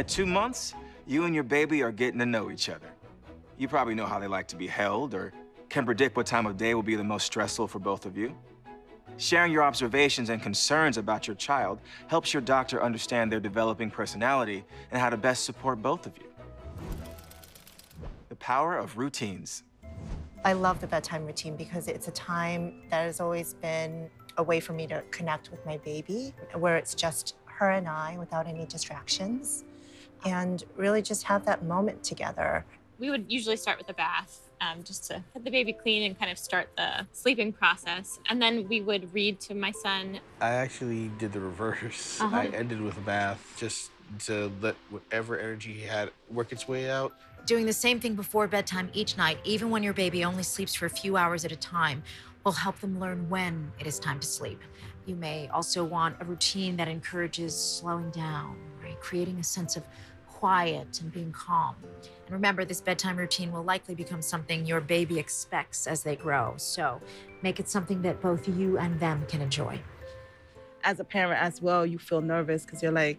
At 2 months, you and your baby are getting to know each other. You probably know how they like to be held or can predict what time of day will be the most stressful for both of you. Sharing your observations and concerns about your child helps your doctor understand their developing personality and how to best support both of you. The power of routines. I love the bedtime routine because it's a time that has always been a way for me to connect with my baby, where it's just her and I without any distractions, and really just have that moment together. We would usually start with a bath, just to get the baby clean and kind of start the sleeping process. And then we would read to my son. I actually did the reverse. I ended with a bath just to let whatever energy he had work its way out. Doing the same thing before bedtime each night, even when your baby only sleeps for a few hours at a time, will help them learn when it is time to sleep. You may also want a routine that encourages slowing down, right? Creating a sense of quiet and being calm. And remember, this bedtime routine will likely become something your baby expects as they grow. So make it something that both you and them can enjoy. As a parent as well, you feel nervous because you're like,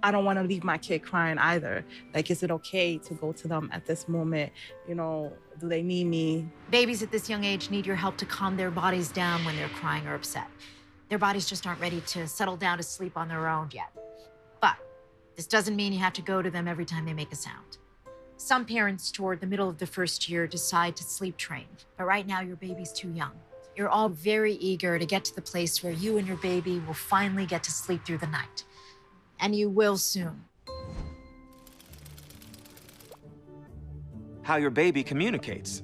I don't want to leave my kid crying either. Like, is it okay to go to them at this moment? You know, do they need me? Babies at this young age need your help to calm their bodies down when they're crying or upset. Their bodies just aren't ready to settle down to sleep on their own yet. But this doesn't mean you have to go to them every time they make a sound. Some parents toward the middle of the first year decide to sleep train, but right now your baby's too young. You're all very eager to get to the place where you and your baby will finally get to sleep through the night. And you will soon. How your baby communicates.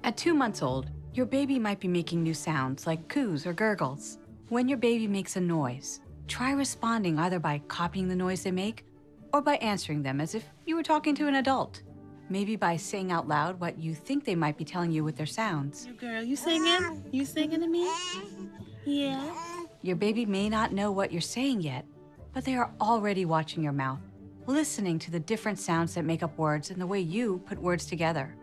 At 2 months old, your baby might be making new sounds like coos or gurgles. When your baby makes a noise, try responding either by copying the noise they make or by answering them as if you were talking to an adult. Maybe by saying out loud what you think they might be telling you with their sounds. Girl, you singing? You singing to me? Yeah. Your baby may not know what you're saying yet, but they are already watching your mouth, listening to the different sounds that make up words and the way you put words together.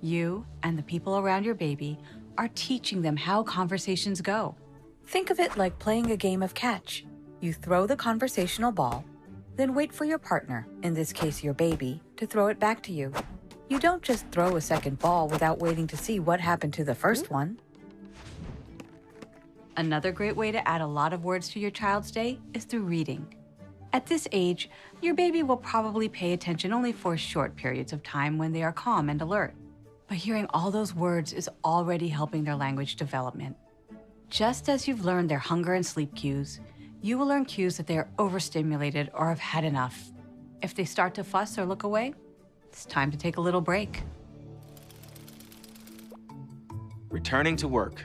You and the people around your baby are teaching them how conversations go. Think of it like playing a game of catch. You throw the conversational ball, then wait for your partner, in this case your baby, to throw it back to you. You don't just throw a second ball without waiting to see what happened to the first one. Another great way to add a lot of words to your child's day is through reading. At this age, your baby will probably pay attention only for short periods of time when they are calm and alert. But hearing all those words is already helping their language development. Just as you've learned their hunger and sleep cues, you will learn cues that they are overstimulated or have had enough. If they start to fuss or look away, it's time to take a little break. Returning to work.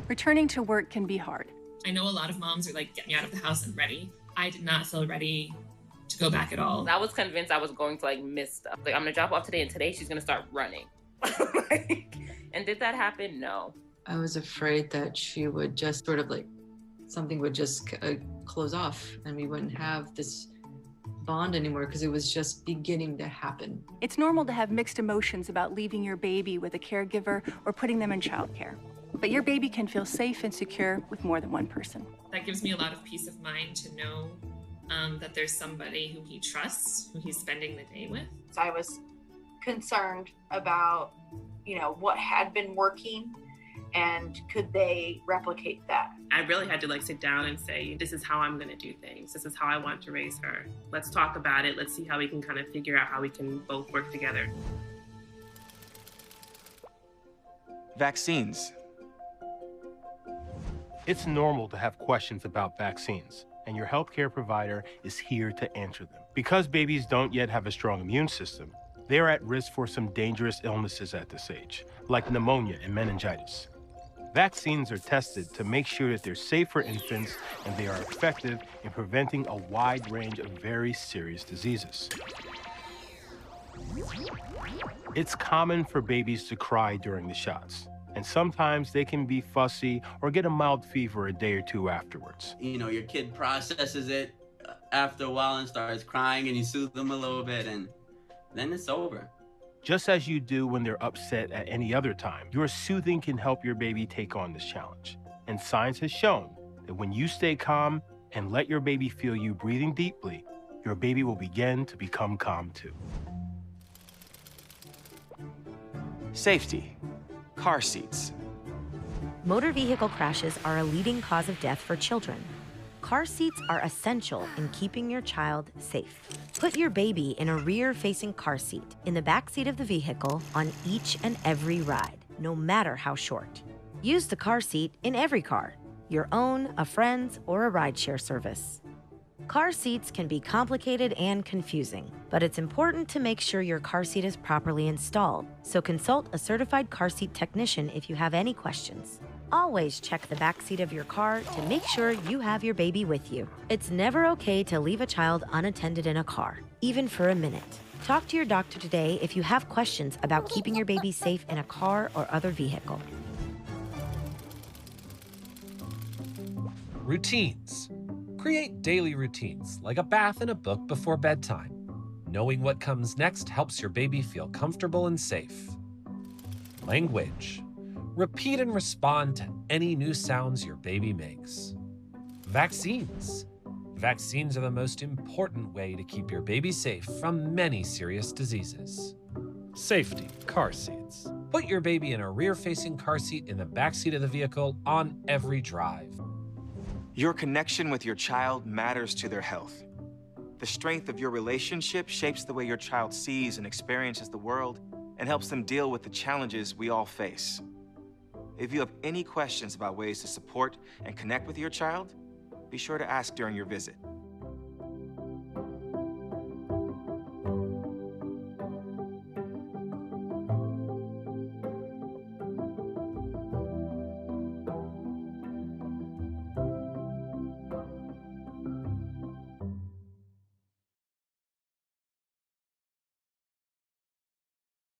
Returning to work can be hard. I know a lot of moms are like, get me out of the house and ready. I did not feel ready to go back at all. I was convinced I was going to like miss stuff. Like, I'm gonna drop off today and today she's gonna start running. And did that happen? No. I was afraid that she would just sort of like, something would just close off and we wouldn't have this bond anymore because it was just beginning to happen. It's normal to have mixed emotions about leaving your baby with a caregiver or putting them in childcare. But your baby can feel safe and secure with more than one person. That gives me a lot of peace of mind to know that there's somebody who he trusts, who he's spending the day with. So I was concerned about, what had been working and could they replicate that? I really had to like sit down and say, this is how I'm going to do things. This is how I want to raise her. Let's talk about it. Let's see how we can kind of figure out how we can both work together. Vaccines. It's normal to have questions about vaccines, and your healthcare provider is here to answer them. Because babies don't yet have a strong immune system, they are at risk for some dangerous illnesses at this age, like pneumonia and meningitis. Vaccines are tested to make sure that they're safe for infants and they are effective in preventing a wide range of very serious diseases. It's common for babies to cry during the shots, and sometimes they can be fussy or get a mild fever a day or two afterwards. Your kid processes it after a while and starts crying and you soothe them a little bit and then it's over. Just as you do when they're upset at any other time, your soothing can help your baby take on this challenge. And science has shown that when you stay calm and let your baby feel you breathing deeply, your baby will begin to become calm too. Safety. Car seats. Motor vehicle crashes are a leading cause of death for children. Car seats are essential in keeping your child safe. Put your baby in a rear-facing car seat in the back seat of the vehicle on each and every ride, no matter how short. Use the car seat in every car, your own, a friend's, or a rideshare service. Car seats can be complicated and confusing, but it's important to make sure your car seat is properly installed, so consult a certified car seat technician if you have any questions. Always check the back seat of your car to make sure you have your baby with you. It's never okay to leave a child unattended in a car, even for a minute. Talk to your doctor today if you have questions about keeping your baby safe in a car or other vehicle. Routines. Create daily routines, like a bath and a book before bedtime. Knowing what comes next helps your baby feel comfortable and safe. Language. Repeat and respond to any new sounds your baby makes. Vaccines. Vaccines are the most important way to keep your baby safe from many serious diseases. Safety, car seats. Put your baby in a rear-facing car seat in the back seat of the vehicle on every drive. Your connection with your child matters to their health. The strength of your relationship shapes the way your child sees and experiences the world and helps them deal with the challenges we all face. If you have any questions about ways to support and connect with your child, be sure to ask during your visit.